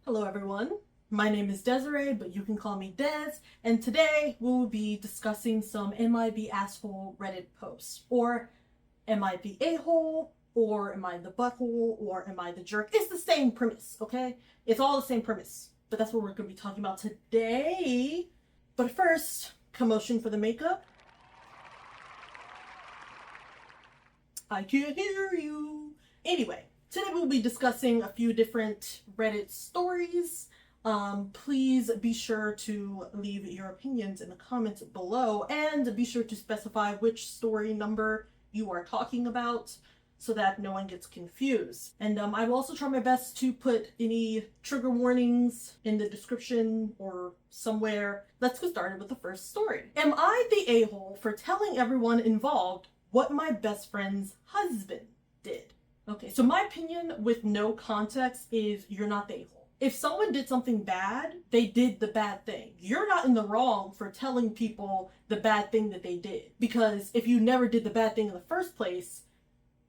Hello everyone, my name is Desiree, but you can call me Des, and today we will be discussing some Am I the Asshole Reddit posts, or Am I the A-hole, or Am I the butthole, or Am I the jerk? It's the same premise, okay? It's all the same premise, but that's what we're going to be talking about today. But first, commotion for the makeup. I can't hear you. Anyway. Today we'll be discussing a few different Reddit stories. Please be sure to leave your opinions in the comments below and be sure to specify which story number you are talking about so that no one gets confused. And I will also try my best to put any trigger warnings in the description or somewhere. Let's get started with the first story. Am I the a-hole for telling everyone involved what my best friend's husband did? Okay, so my opinion with no context is you're not the a-hole. If someone did something bad, they did the bad thing. You're not in the wrong for telling people the bad thing that they did. Because if you never did the bad thing in the first place,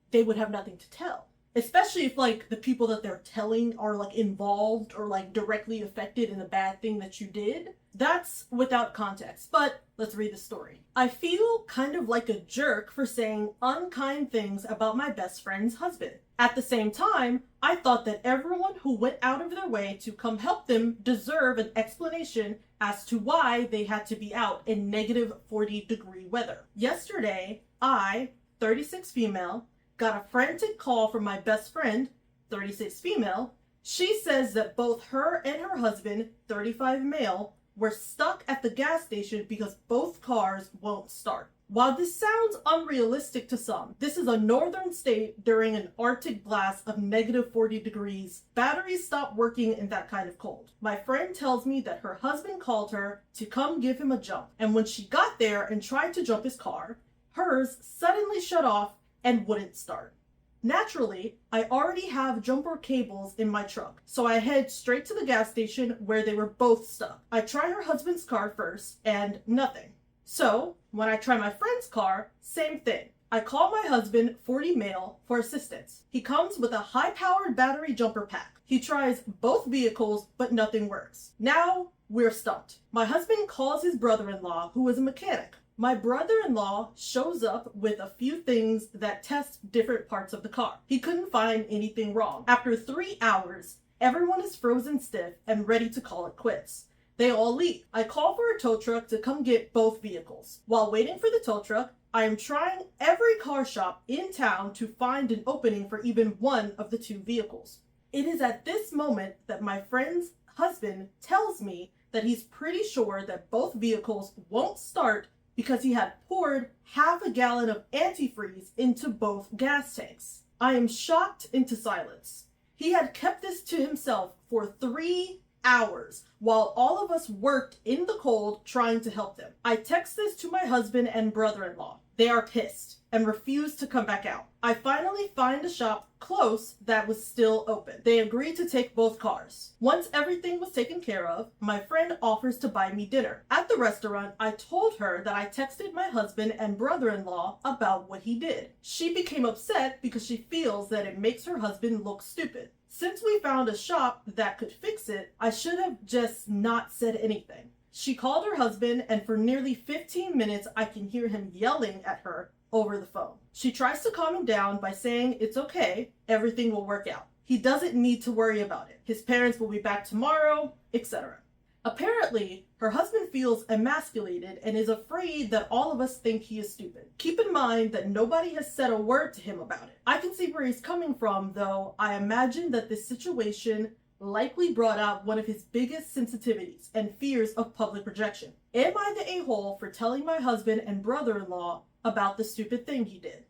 they would have nothing to tell. Especially if like the people that they're telling are like involved or like directly affected in the bad thing that you did. That's without context, but let's read the story. I feel kind of like a jerk for saying unkind things about my best friend's husband. At the same time, I thought that everyone who went out of their way to come help them deserve an explanation as to why they had to be out in negative 40-degree weather. Yesterday, I, 36 female, got a frantic call from my best friend, 36 female. She says that both her and her husband, 35 male, were stuck at the gas station because both cars won't start. While this sounds unrealistic to some, this is a northern state during an Arctic blast of negative 40 degrees. Batteries stop working in that kind of cold. My friend tells me that her husband called her to come give him a jump, and when she got there and tried to jump his car, hers suddenly shut off and wouldn't start. Naturally, I already have jumper cables in my truck, so I head straight to the gas station where they were both stuck. I try her husband's car first, and nothing. So, when I try my friend's car, same thing. I call my husband, 40 male, for assistance. He comes with a high-powered battery jumper pack. He tries both vehicles, but nothing works. Now, we're stumped. My husband calls his brother-in-law, who is a mechanic. My brother-in-law shows up with a few things that test different parts of the car. He couldn't find anything wrong. After 3 hours, everyone is frozen stiff and ready to call it quits. They all leave. I call for a tow truck to come get both vehicles. While waiting for the tow truck, I am trying every car shop in town to find an opening for even one of the two vehicles. It is at this moment that my friend's husband tells me that he's pretty sure that both vehicles won't start because he had poured half a gallon of antifreeze into both gas tanks. I am shocked into silence. He had kept this to himself for 3 hours while all of us worked in the cold trying to help them. I text this to my husband and brother-in-law. They are pissed and refuse to come back out. I finally find a shop close that was still open. They agreed to take both cars. Once everything was taken care of, my friend offers to buy me dinner. At the restaurant, I told her that I texted my husband and brother-in-law about what he did. She became upset because she feels that it makes her husband look stupid. Since we found a shop that could fix it, I should have just not said anything. She called her husband, and for nearly 15 minutes, I can hear him yelling at her over the phone. She tries to calm him down by saying it's okay, everything will work out. He doesn't need to worry about it. His parents will be back tomorrow, etc. Apparently, her husband feels emasculated and is afraid that all of us think he is stupid. Keep in mind that nobody has said a word to him about it. I can see where he's coming from, though I imagine that this situation likely brought out one of his biggest sensitivities and fears of public rejection. Am I the a-hole for telling my husband and brother-in-law about the stupid thing he did?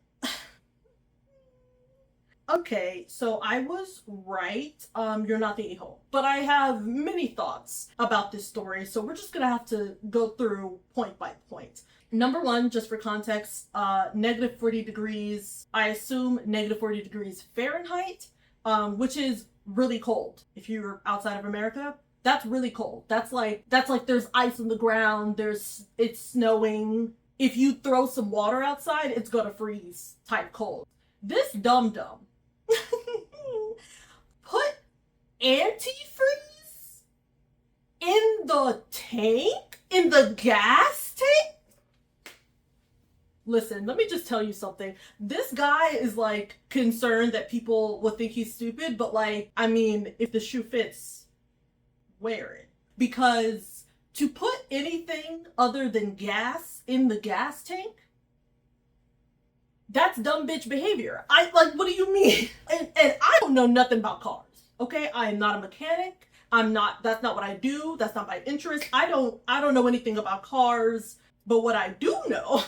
Okay, so I was right. You're not the a-hole. But I have many thoughts about this story, so we're just gonna have to go through point by point. Number one, just for context, negative 40 degrees, I assume negative 40 degrees Fahrenheit, which is really cold. If you're outside of America, that's really cold. That's like there's ice on the ground, it's snowing. If you throw some water outside, it's gonna freeze type cold. This dum-dum put antifreeze the tank? In the gas tank? Listen, let me just tell you something. This guy is like concerned that people will think he's stupid, but like, I mean, if the shoe fits, wear it. Because to put anything other than gas in the gas tank, that's dumb bitch behavior. What do you mean? And I don't know nothing about cars, okay? I am not a mechanic. That's not what I do. That's not my interest. I don't know anything about cars, but what I do know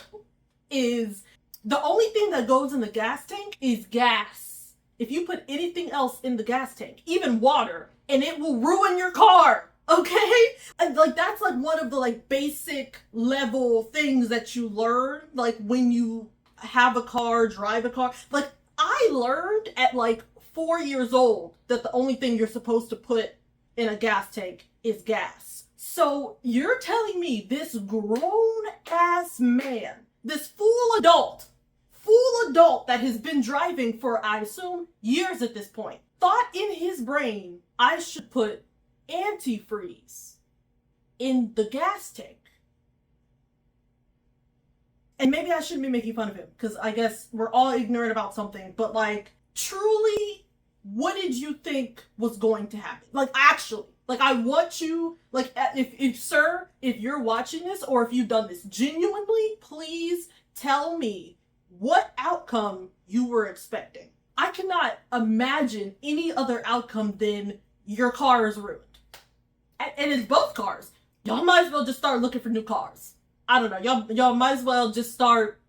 is the only thing that goes in the gas tank is gas. If you put anything else in the gas tank, even water, and it will ruin your car, okay? And like, that's like one of the like basic level things that you learn, like when you have a car, drive a car. Like, I learned at like 4 years old that the only thing you're supposed to put in a gas tank is gas. So you're telling me this grown ass man, this full adult that has been driving for, I assume, years at this point, thought in his brain, I should put antifreeze in the gas tank. And maybe I shouldn't be making fun of him, because I guess we're all ignorant about something, but like, truly, what did you think was going to happen? Like, actually, like, I want you, like, if you're watching this, or if you've done this, genuinely, please tell me what outcome you were expecting. I cannot imagine any other outcome than your car is ruined. And it's both cars. Y'all might as well just start looking for new cars. I don't know. Y'all might as well just start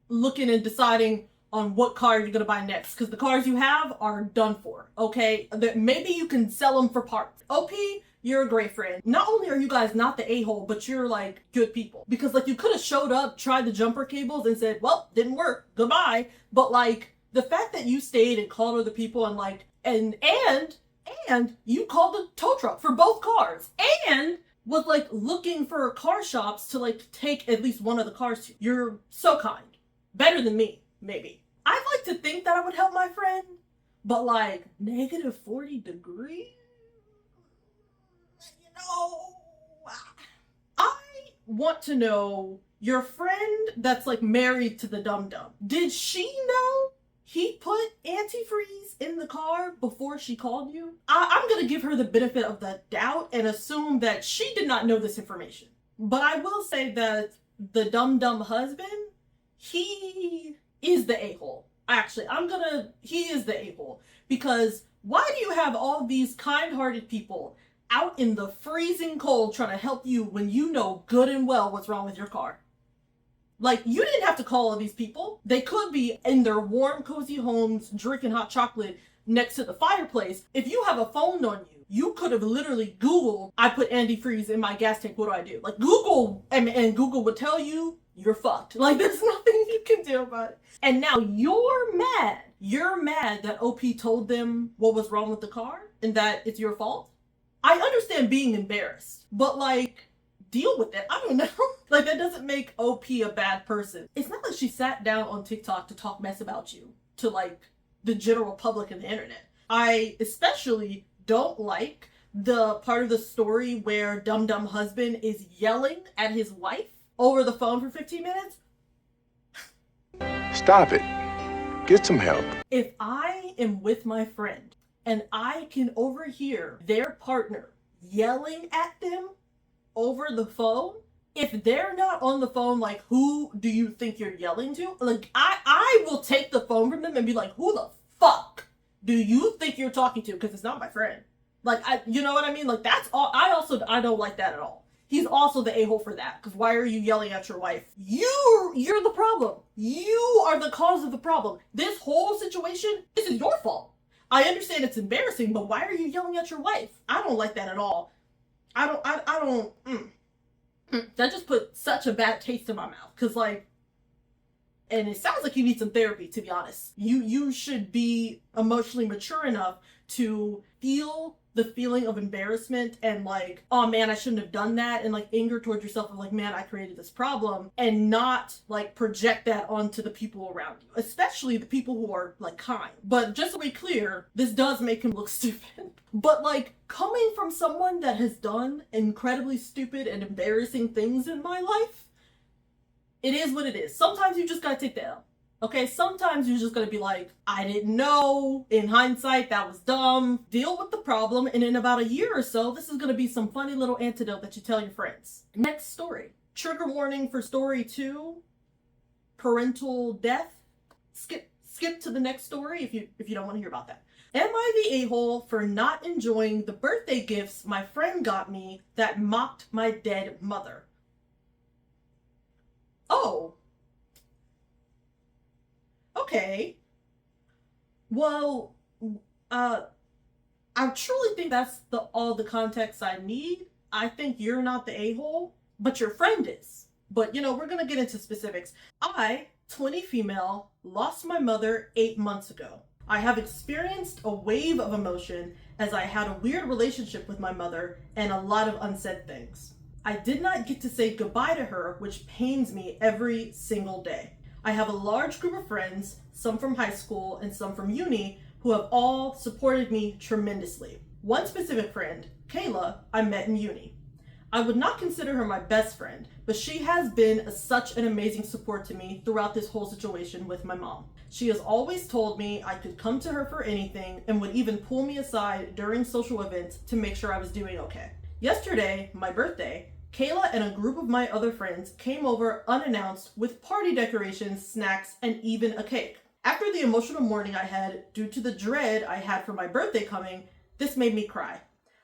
looking and deciding on what car you're gonna buy next, because the cars you have are done for, okay? Maybe you can sell them for parts. OP, you're a great friend. Not only are you guys not the a-hole, but you're like good people. Because like, you could have showed up, tried the jumper cables and said, well, didn't work, goodbye. But like, the fact that you stayed and called other people and like, and you called the tow truck for both cars and was like looking for car shops to like take at least one of the cars to. You're so kind. Better than me, maybe. I'd like to think that I would help my friend, but like negative 40 degrees? You know, I want to know, your friend that's like married to the dum-dum, did she know he put antifreeze in the car before she called you? I'm gonna give her the benefit of the doubt and assume that she did not know this information. But I will say that the dum-dum husband, he is the a-hole. Actually, he is the a-hole. Because why do you have all these kind-hearted people out in the freezing cold trying to help you when you know good and well what's wrong with your car? Like, you didn't have to call all these people. They could be in their warm, cozy homes, drinking hot chocolate next to the fireplace. If you have a phone on you, you could have literally Googled, I put antifreeze in my gas tank, what do I do? Like, Google, and Google would tell you, you're fucked. Like, there's nothing you can do about it. And now you're mad. You're mad that OP told them what was wrong with the car and that it's your fault. I understand being embarrassed, but like, deal with it. I don't know. Like, that doesn't make OP a bad person. It's not like she sat down on TikTok to talk mess about you to like the general public and the internet. I especially don't like the part of the story where Dum Dum husband is yelling at his wife over the phone for 15 minutes. Stop it. Get some help. If I am with my friend and I can overhear their partner yelling at them over the phone, if they're not on the phone, like, who do you think you're yelling to? Like, I will take the phone from them and be like, who the fuck do you think you're talking to? Because it's not my friend. Like, you know what I mean? Like, that's all. I don't like that at all. He's also the a-hole for that. Because why are you yelling at your wife? You're the problem. You are the cause of the problem. This whole situation, this is your fault. I understand it's embarrassing, but why are you yelling at your wife? I don't like that at all. That just put such a bad taste in my mouth. Cause like, and it sounds like you need some therapy, to be honest. You should be emotionally mature enough to feel the feeling of embarrassment and like, oh man, I shouldn't have done that, and like anger towards yourself of like, man, I created this problem, and not like project that onto the people around you, especially the people who are like kind. But just to be clear, this does make him look stupid. But like, coming from someone that has done incredibly stupid and embarrassing things in my life, it is what it is. Sometimes you just gotta take that out. Okay, sometimes you're just gonna be like, I didn't know, in hindsight, that was dumb. Deal with the problem, and in about a year or so, this is gonna be some funny little antidote that you tell your friends. Next story. Trigger warning for story 2, parental death. Skip to the next story if you don't want to hear about that. Am I the a-hole for not enjoying the birthday gifts my friend got me that mocked my dead mother? Oh. Okay. Well, I truly think that's all the context I need. I think you're not the a-hole, but your friend is. But, you know, we're going to get into specifics. I, 20 female, lost my mother 8 months ago. I have experienced a wave of emotion as I had a weird relationship with my mother and a lot of unsaid things. I did not get to say goodbye to her, which pains me every single day. I have a large group of friends, some from high school and some from uni, who have all supported me tremendously. One specific friend, Kayla, I met in uni. I would not consider her my best friend, but she has been such an amazing support to me throughout this whole situation with my mom. She has always told me I could come to her for anything and would even pull me aside during social events to make sure I was doing okay. Yesterday, my birthday, Kayla and a group of my other friends came over unannounced with party decorations, snacks, and even a cake. After the emotional morning I had due to the dread I had for my birthday coming, this made me cry.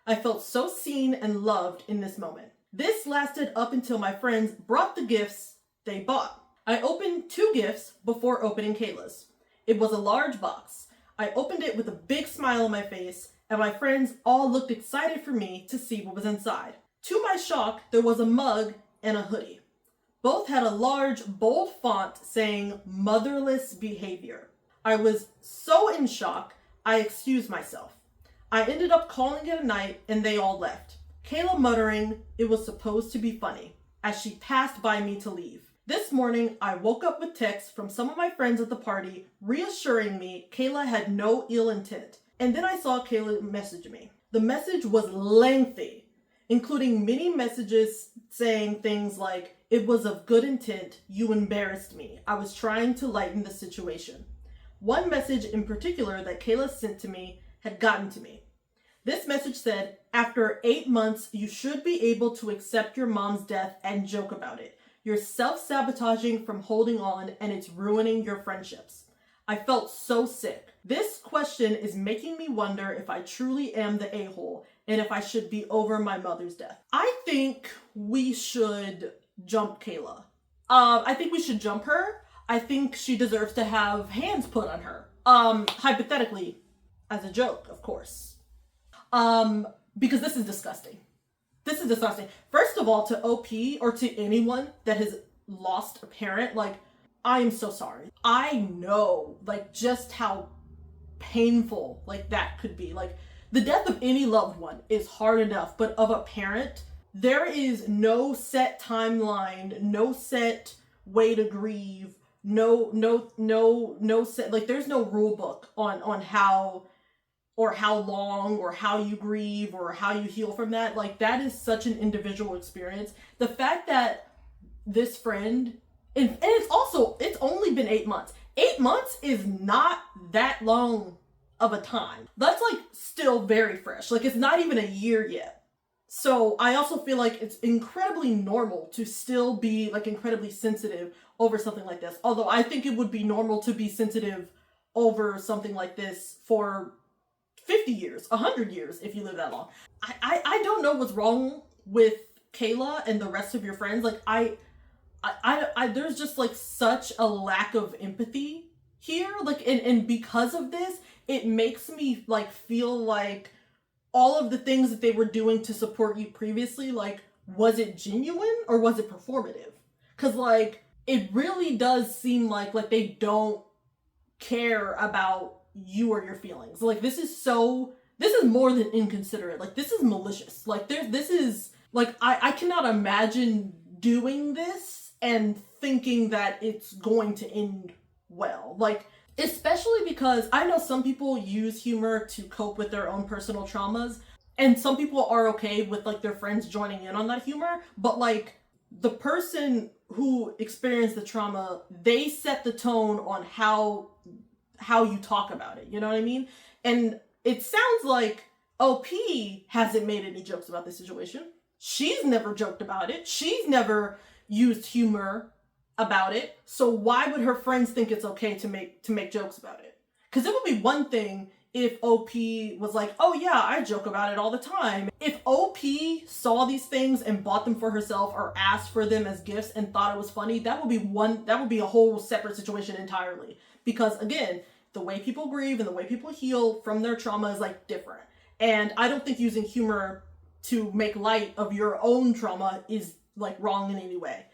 I felt so seen and loved in this moment. This lasted up until my friends brought the gifts they bought. I opened 2 gifts before opening Kayla's. It was a large box. I opened it with a big smile on my face, and my friends all looked excited for me to see what was inside. To my shock, there was a mug and a hoodie. Both had a large, bold font saying motherless behavior. I was so in shock, I excused myself. I ended up calling it a night and they all left. Kayla muttering it was supposed to be funny as she passed by me to leave. This morning, I woke up with texts from some of my friends at the party reassuring me Kayla had no ill intent. And then I saw Kayla message me. The message was lengthy, including many messages saying things like, it was of good intent, you embarrassed me. I was trying to lighten the situation. One message in particular that Kayla sent to me had gotten to me. This message said, after 8 months, you should be able to accept your mom's death and joke about it. You're self-sabotaging from holding on and it's ruining your friendships. I felt so sick. This question is making me wonder if I truly am the a-hole and if I should be over my mother's death. I think we should jump Kayla. I think we should jump her. I think she deserves to have hands put on her. Hypothetically, as a joke, of course. Because this is disgusting. This is disgusting. First of all, to OP or to anyone that has lost a parent, like, I am so sorry. I know, like, just how painful, like, that could be. Like, the death of any loved one is hard enough, but of a parent, there is no set timeline, no set way to grieve, no set, like, there's no rule book on how or how long or how you grieve or how you heal from that. Like, that is such an individual experience. The fact that this friend, and it's only been 8 months. 8 months is not that long of a time. That's like still very fresh. Like, it's not even a year yet. So I also feel like it's incredibly normal to still be like incredibly sensitive over something like this. Although I think it would be normal to be sensitive over something like this for 50 years, 100 years, if you live that long. I don't know what's wrong with Kayla and the rest of your friends. Like, I there's just like such a lack of empathy here. Like, and because of this, it makes me like feel like all of the things that they were doing to support you previously, like, was it genuine or was it performative? Because like, it really does seem like they don't care about you or your feelings. Like, this is this is more than inconsiderate. Like, this is malicious. Like, this is, like, I cannot imagine doing this and thinking that it's going to end well. Like, especially because I know some people use humor to cope with their own personal traumas, and some people are okay with, like, their friends joining in on that humor, but, like, the person who experienced the trauma, they set the tone on how you talk about it, you know what I mean? And it sounds like OP hasn't made any jokes about this situation. She's never joked about it. She's never used humor about it. So why would her friends think it's okay to make jokes about it? Because it would be one thing if OP was like, oh yeah, I joke about it all the time. If OP saw these things and bought them for herself or asked for them as gifts and thought it was funny, that would be a whole separate situation entirely. Because again, the way people grieve and the way people heal from their trauma is like different. And I don't think using humor to make light of your own trauma is like wrong in any way.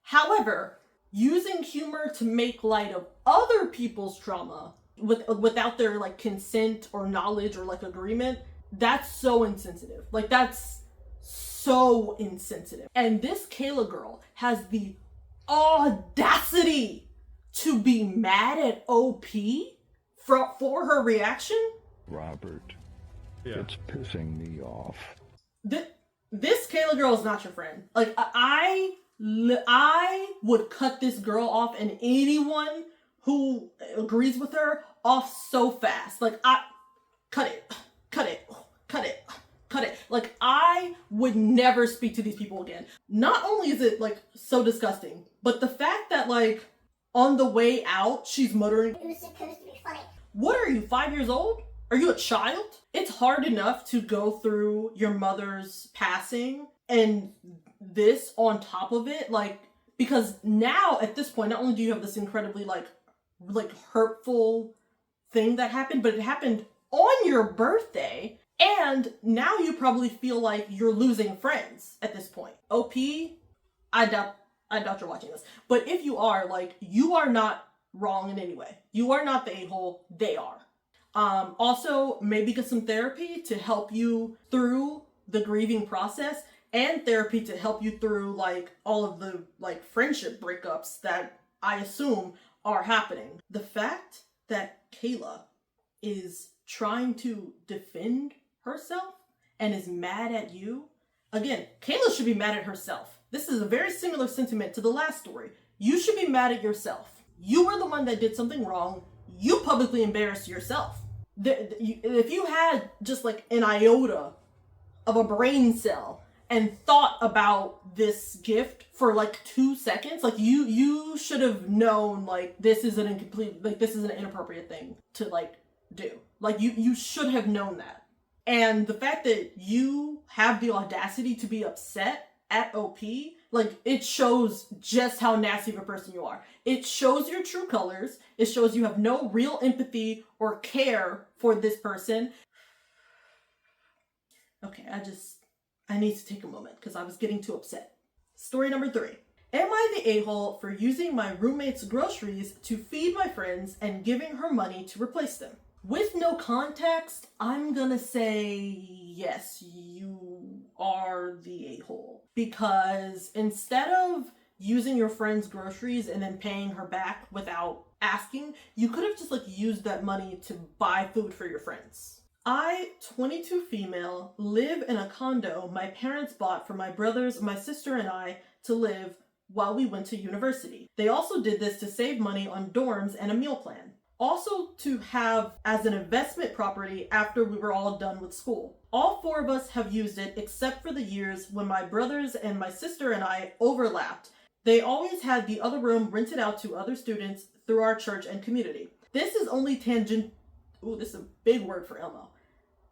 However, using humor to make light of other people's trauma without their like consent or knowledge or like agreement, that's so insensitive. Like, that's so insensitive. And this Kayla girl has the audacity to be mad at OP for her reaction. Robert, it's pissing me off. This Kayla girl is not your friend. Like, I would cut this girl off and anyone who agrees with her off so fast. Like, cut it. Like, I would never speak to these people again. Not only is it like so disgusting, but the fact that like on the way out, she's muttering, "It was supposed to be funny." What are you, 5 years old? Are you a child? It's hard enough to go through your mother's passing and this on top of it, like, because now at this point, not only do you have this incredibly like hurtful thing that happened, but it happened on your birthday, and now you probably feel like you're losing friends at this point. OP, I doubt you're watching this, but if you are, like, you are not wrong in any way. You are not the a-hole, they are. Also, maybe get some therapy to help you through the grieving process, and therapy to help you through like all of the like friendship breakups that I assume are happening. The fact that Kayla is trying to defend herself and is mad at you, again, Kayla should be mad at herself. This is a very similar sentiment to the last story. You should be mad at yourself. You were the one that did something wrong. You publicly embarrassed yourself. If you had just like an iota of a brain cell and thought about this gift for like 2 seconds, like you should have known like this is an inappropriate thing to like do. Like you should have known that. And the fact that you have the audacity to be upset at OP, like, it shows just how nasty of a person you are. It shows your true colors. It shows you have no real empathy or care for this person. Okay, I need to take a moment because I was getting too upset. Story number 3. Am I the a-hole for using my roommate's groceries to feed my friends and giving her money to replace them? With no context, I'm gonna say yes, you are the a-hole. Because instead of using your friend's groceries and then paying her back without asking, you could have just like used that money to buy food for your friends. I, 22 female, live in a condo my parents bought for my brothers, my sister, and I to live while we went to university. They also did this to save money on dorms and a meal plan. Also to have as an investment property after we were all done with school. All 4 of us have used it except for the years when my brothers and my sister and I overlapped. They always had the other room rented out to other students through our church and community. This is only this is a big word for Elmo.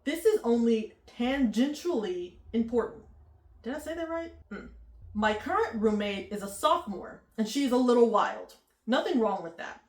This is only tangentially important. Did I say that right? My current roommate is a sophomore and she's a little wild. Nothing wrong with that.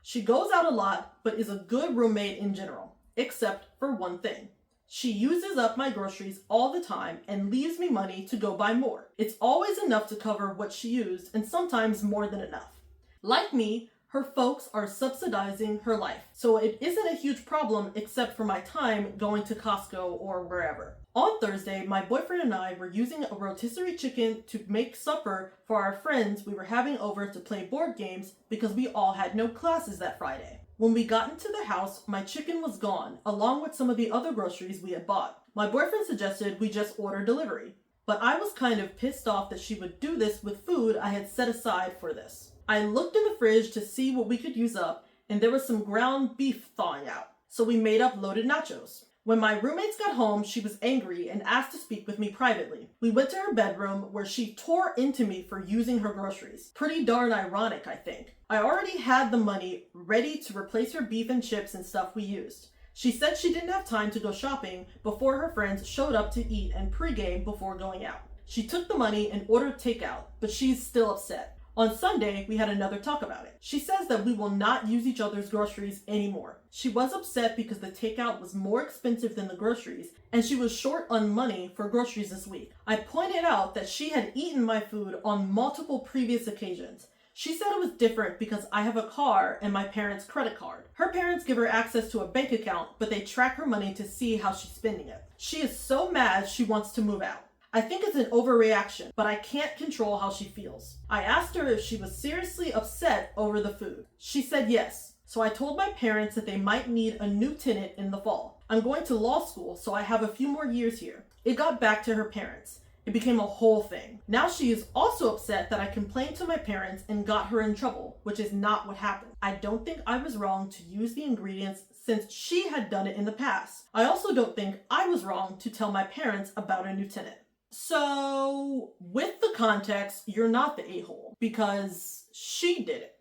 She goes out a lot, but is a good roommate in general, except for one thing. She uses up my groceries all the time and leaves me money to go buy more. It's always enough to cover what she used and sometimes more than enough. Like me, Her folks are subsidizing her life, so it isn't a huge problem except for my time going to Costco or wherever. On Thursday, my boyfriend and I were using a rotisserie chicken to make supper for our friends we were having over to play board games because we all had no classes that Friday. When we got into the house, my chicken was gone, along with some of the other groceries we had bought. My boyfriend suggested we just order delivery, but I was kind of pissed off that she would do this with food I had set aside for this. I looked in the fridge to see what we could use up, and there was some ground beef thawing out, so we made up loaded nachos. When my roommates got home, she was angry and asked to speak with me privately. We went to her bedroom where she tore into me for using her groceries. Pretty darn ironic, I think. I already had the money ready to replace her beef and chips and stuff we used. She said she didn't have time to go shopping before her friends showed up to eat and pregame before going out. She took the money and ordered takeout, but she's still upset. On Sunday, we had another talk about it. She says that we will not use each other's groceries anymore. She was upset because the takeout was more expensive than the groceries, and she was short on money for groceries this week. I pointed out that she had eaten my food on multiple previous occasions. She said it was different because I have a car and my parents' credit card. Her parents give her access to a bank account, but they track her money to see how she's spending it. She is so mad she wants to move out. I think it's an overreaction, but I can't control how she feels. I asked her if she was seriously upset over the food. She said yes. So I told my parents that they might need a new tenant in the fall. I'm going to law school, so I have a few more years here. It got back to her parents. It became a whole thing. Now she is also upset that I complained to my parents and got her in trouble, which is not what happened. I don't think I was wrong to use the ingredients since she had done it in the past. I also don't think I was wrong to tell my parents about a new tenant. So, with the context, you're not the a-hole because she did it.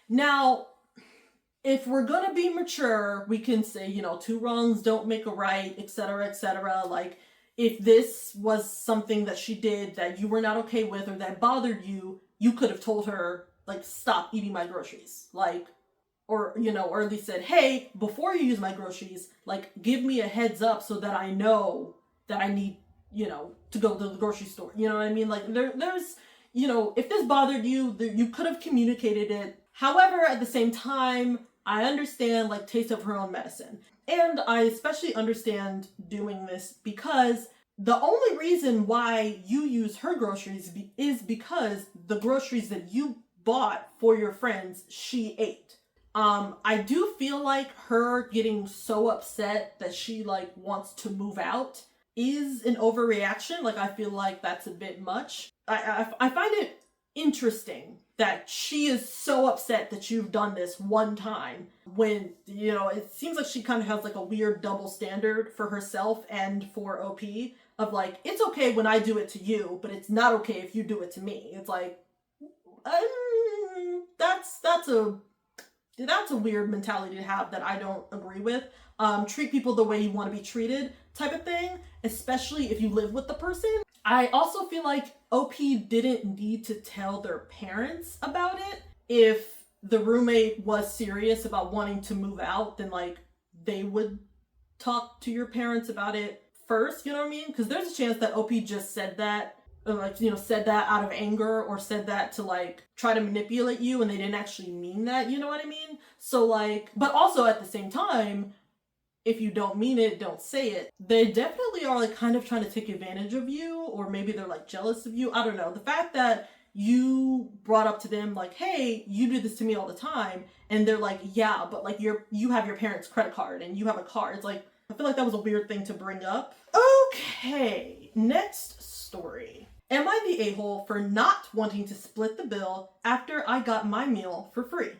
Now, if we're gonna be mature, we can say, two wrongs don't make a right, etc., etc. Like, if this was something that she did that you were not okay with or that bothered you, you could have told her, like, stop eating my groceries. Like, or at least said, hey, before you use my groceries, like, give me a heads up so that I know that I need to go to the grocery store. You know what I mean? Like, there's, if this bothered you, you could have communicated it. However, at the same time, I understand, like, taste of her own medicine. And I especially understand doing this because the only reason why you use her groceries is because the groceries that you bought for your friends, she ate. I do feel like her getting so upset that she, like, wants to move out is an overreaction. Like, I feel like that's a bit much. I find it interesting that she is so upset that you've done this one time when, it seems like she kind of has like a weird double standard for herself and for OP of like, it's okay when I do it to you, but it's not okay if you do it to me. It's like, that's a weird mentality to have that I don't agree with. Treat people the way you want to be treated type of thing, especially if you live with the person. I also feel like OP didn't need to tell their parents about it. If the roommate was serious about wanting to move out, then like they would talk to your parents about it first, you know what I mean? Because there's a chance that OP just said that, or like, said that out of anger or said that to like try to manipulate you and they didn't actually mean that, you know what I mean? So like, but also at the same time, if you don't mean it, don't say it. They definitely are like kind of trying to take advantage of you, or maybe they're like jealous of you. I don't know. The fact that you brought up to them like, hey, you do this to me all the time. And they're like, yeah, but like you have your parents' credit card and you have a car. It's like, I feel like that was a weird thing to bring up. Okay, next story. Am I the a-hole for not wanting to split the bill after I got my meal for free?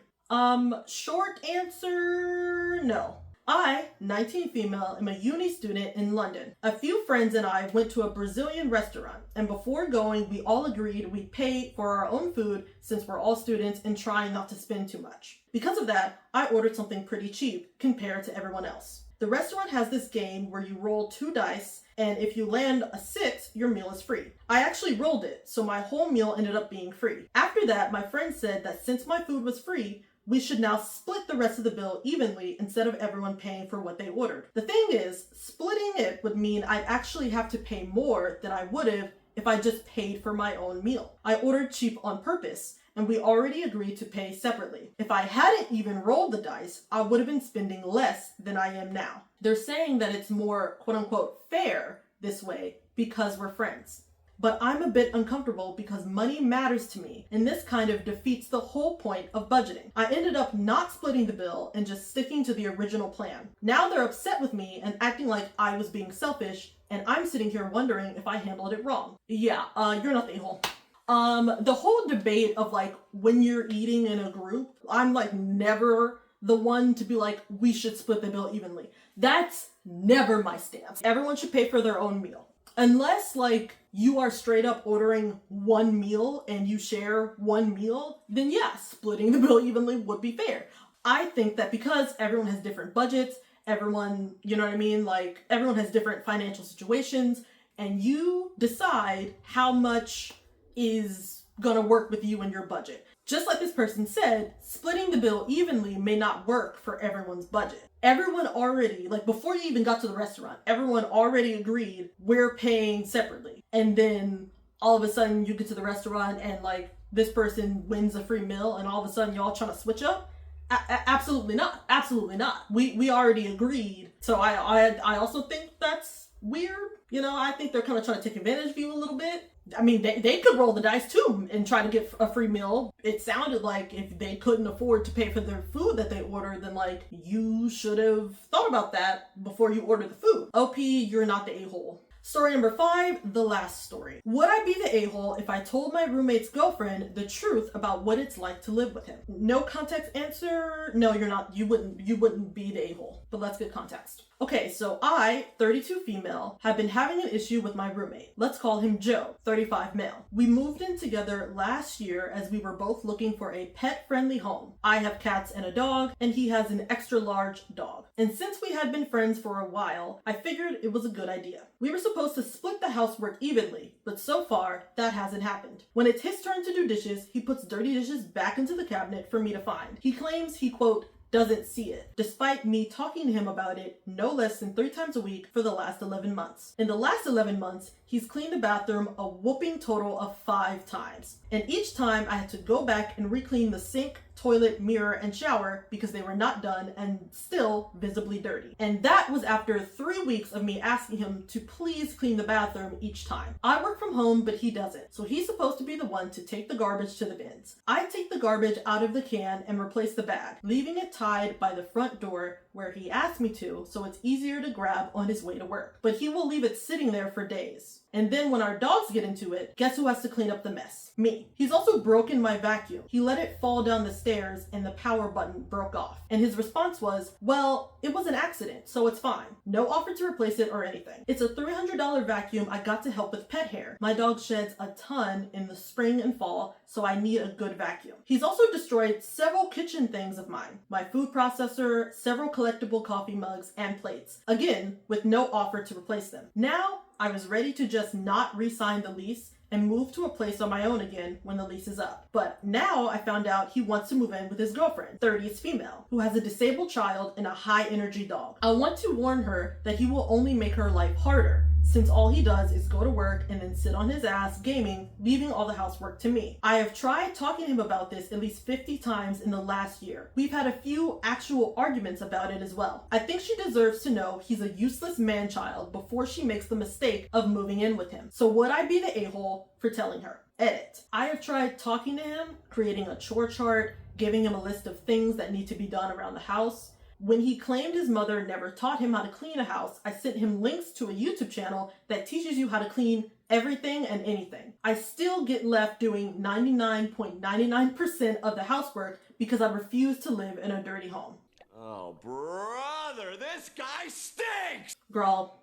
Short answer, no. I, 19 female, am a uni student in London. A few friends and I went to a Brazilian restaurant, and before going, we all agreed we'd pay for our own food since we're all students and trying not to spend too much. Because of that, I ordered something pretty cheap compared to everyone else. The restaurant has this game where you roll 2 dice, and if you land a 6, your meal is free. I actually rolled it, so my whole meal ended up being free. After that, my friend said that since my food was free, we should now split the rest of the bill evenly instead of everyone paying for what they ordered. The thing is, splitting it would mean I'd actually have to pay more than I would have if I just paid for my own meal. I ordered cheap on purpose, and we already agreed to pay separately. If I hadn't even rolled the dice, I would have been spending less than I am now. They're saying that it's more quote-unquote fair this way because we're friends. But I'm a bit uncomfortable because money matters to me, and this kind of defeats the whole point of budgeting. I ended up not splitting the bill and just sticking to the original plan. Now they're upset with me and acting like I was being selfish, and I'm sitting here wondering if I handled it wrong. Yeah, you're not the a-hole. The whole debate of like when you're eating in a group, I'm like never the one to be like, we should split the bill evenly. That's never my stance. Everyone should pay for their own meal. Unless like you are straight up ordering one meal and you share one meal, then yeah, splitting the bill evenly would be fair. I think that because everyone has different budgets, everyone, you know what I mean? Like everyone has different financial situations, and you decide how much is gonna work with you and your budget. Just like this person said, splitting the bill evenly may not work for everyone's budget. Everyone already, like before you even got to the restaurant, everyone already agreed we're paying separately. And then all of a sudden you get to the restaurant and like this person wins a free meal and all of a sudden y'all trying to switch up? Absolutely not. Absolutely not. We already agreed. So I also think that's weird. You know, I think they're kind of trying to take advantage of you a little bit. I mean, they could roll the dice too and try to get a free meal. It sounded like if they couldn't afford to pay for their food that they ordered, then like you should have thought about that before you ordered the food. OP, you're not the a-hole. Story number 5, the last story. Would I be the a-hole if I told my roommate's girlfriend the truth about what it's like to live with him? No context answer. No, you're not. You wouldn't be the a-hole. But let's get context. Okay, so I, 32 female, have been having an issue with my roommate. Let's call him Joe, 35 male. We moved in together last year as we were both looking for a pet-friendly home. I have cats and a dog, and he has an extra large dog. And since we had been friends for a while, I figured it was a good idea. We were supposed to split the housework evenly, but so far, that hasn't happened. When it's his turn to do dishes, he puts dirty dishes back into the cabinet for me to find. He claims he, quote, doesn't see it, despite me talking to him about it no less than 3 times a week for the last 11 months. In the last 11 months, he's cleaned the bathroom a whooping total of 5 times. And each time I had to go back and re-clean the sink, toilet, mirror, and shower because they were not done and still visibly dirty. And that was after 3 weeks of me asking him to please clean the bathroom each time. I work from home, but he doesn't. So he's supposed to be the one to take the garbage to the bins. I take the garbage out of the can and replace the bag, leaving it tied by the front door where he asked me to, so it's easier to grab on his way to work. But he will leave it sitting there for days. And then when our dogs get into it, guess who has to clean up the mess? Me. He's also broken my vacuum. He let it fall down the stairs and the power button broke off. And his response was, well, it was an accident, so it's fine. No offer to replace it or anything. It's a $300 vacuum I got to help with pet hair. My dog sheds a ton in the spring and fall, so I need a good vacuum. He's also destroyed several kitchen things of mine. My food processor, several collectible coffee mugs, and plates. Again, with no offer to replace them. Now, I was ready to just not re-sign the lease and move to a place on my own again when the lease is up. But now I found out he wants to move in with his girlfriend, 30s female, who has a disabled child and a high energy dog. I want to warn her that he will only make her life harder, since all he does is go to work and then sit on his ass gaming, leaving all the housework to me. I have tried talking to him about this at least 50 times in the last year. We've had a few actual arguments about it as well. I think she deserves to know he's a useless man-child before she makes the mistake of moving in with him. So would I be the a-hole for telling her? Edit. I have tried talking to him, creating a chore chart, giving him a list of things that need to be done around the house. When he claimed his mother never taught him how to clean a house, I sent him links to a YouTube channel that teaches you how to clean everything and anything. I still get left doing 99.99% of the housework because I refuse to live in a dirty home. Oh, brother, this guy stinks! Girl,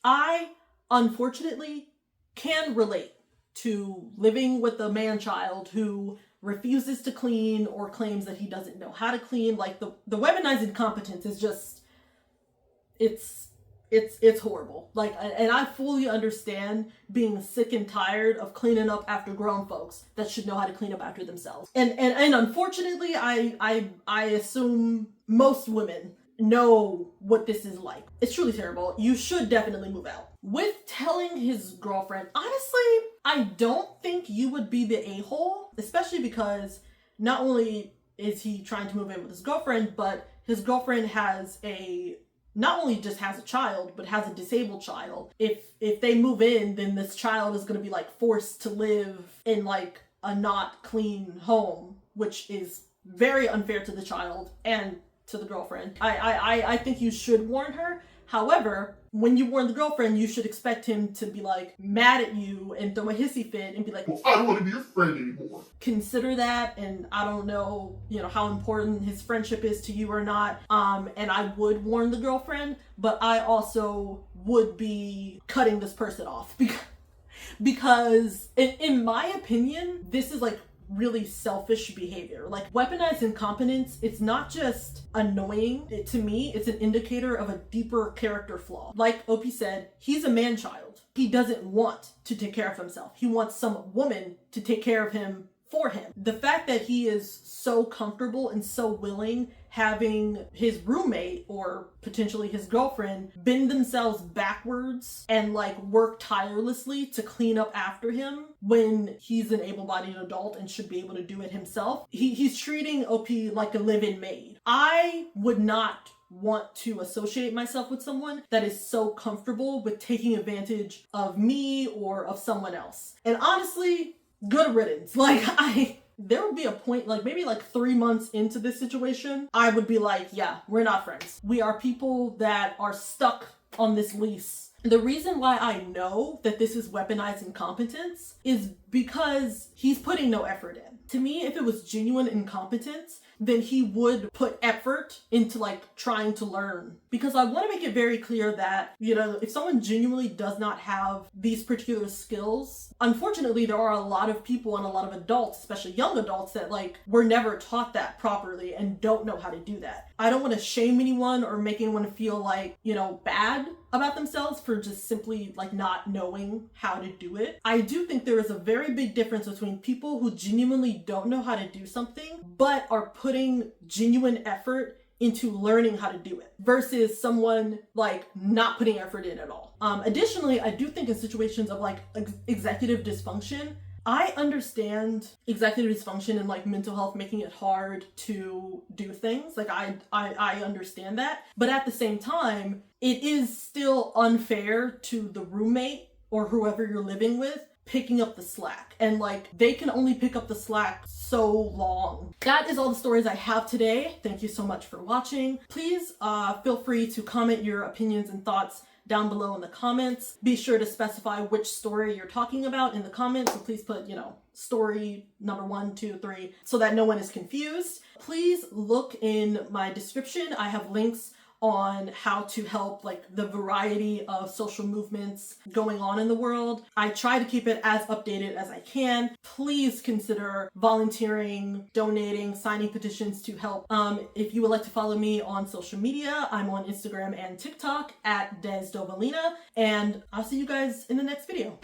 I unfortunately can relate to living with a man-child who refuses to clean or claims that he doesn't know how to clean. Like the weaponized incompetence is just, it's horrible. Like, and I fully understand being sick and tired of cleaning up after grown folks that should know how to clean up after themselves. And unfortunately, I assume most women know what this is like. It's truly terrible. You should definitely move out. With telling his girlfriend, honestly, I don't think you would be the a-hole, especially because not only is he trying to move in with his girlfriend, but his girlfriend not only just has a child, but has a disabled child. If they move in, then this child is going to be like forced to live in like a not clean home, which is very unfair to the child and to the girlfriend. I think you should warn her. However, when you warn the girlfriend, you should expect him to be like mad at you and throw a hissy fit and be like, well, I don't want to be your friend anymore. Consider that, and I don't know, how important his friendship is to you or not. And I would warn the girlfriend, but I also would be cutting this person off because in my opinion, this is like really selfish behavior. Like, weaponized incompetence, it's not just annoying. To me, it's an indicator of a deeper character flaw. Like Opie said, he's a man-child. He doesn't want to take care of himself. He wants some woman to take care of him for him. The fact that he is so comfortable and so willing having his roommate or potentially his girlfriend bend themselves backwards and like work tirelessly to clean up after him when he's an able-bodied adult and should be able to do it himself. He's treating OP like a live-in maid. I would not want to associate myself with someone that is so comfortable with taking advantage of me or of someone else. And honestly, good riddance. Like, there would be a point, like maybe like 3 months into this situation, I would be like, yeah, we're not friends. We are people that are stuck on this lease. The reason why I know that this is weaponized incompetence is because he's putting no effort in. To me, if it was genuine incompetence, then he would put effort into like trying to learn. Because I want to make it very clear that, if someone genuinely does not have these particular skills, unfortunately, there are a lot of people and a lot of adults, especially young adults, that like were never taught that properly and don't know how to do that. I don't want to shame anyone or make anyone feel like, bad about themselves for just simply like not knowing how to do it. I do think there is a very big difference between people who genuinely don't know how to do something, but are putting genuine effort into learning how to do it versus someone like not putting effort in at all. Additionally, I do think in situations of like executive dysfunction, I understand executive dysfunction and like mental health making it hard to do things. Like I understand that. But at the same time, it is still unfair to the roommate or whoever you're living with picking up the slack. And like they can only pick up the slack so long. That is all the stories I have today. Thank you so much for watching. Please feel free to comment your opinions and thoughts down below in the comments. Be sure to specify which story you're talking about in the comments. So please put, story number 1, 2, 3, so that no one is confused. Please look in my description. I have links on how to help like the variety of social movements going on in the world. I try to keep it as updated as I can. Please consider volunteering, donating, signing petitions to help. If you would like to follow me on social media, I'm on Instagram and TikTok at DesDovalina, and I'll see you guys in the next video.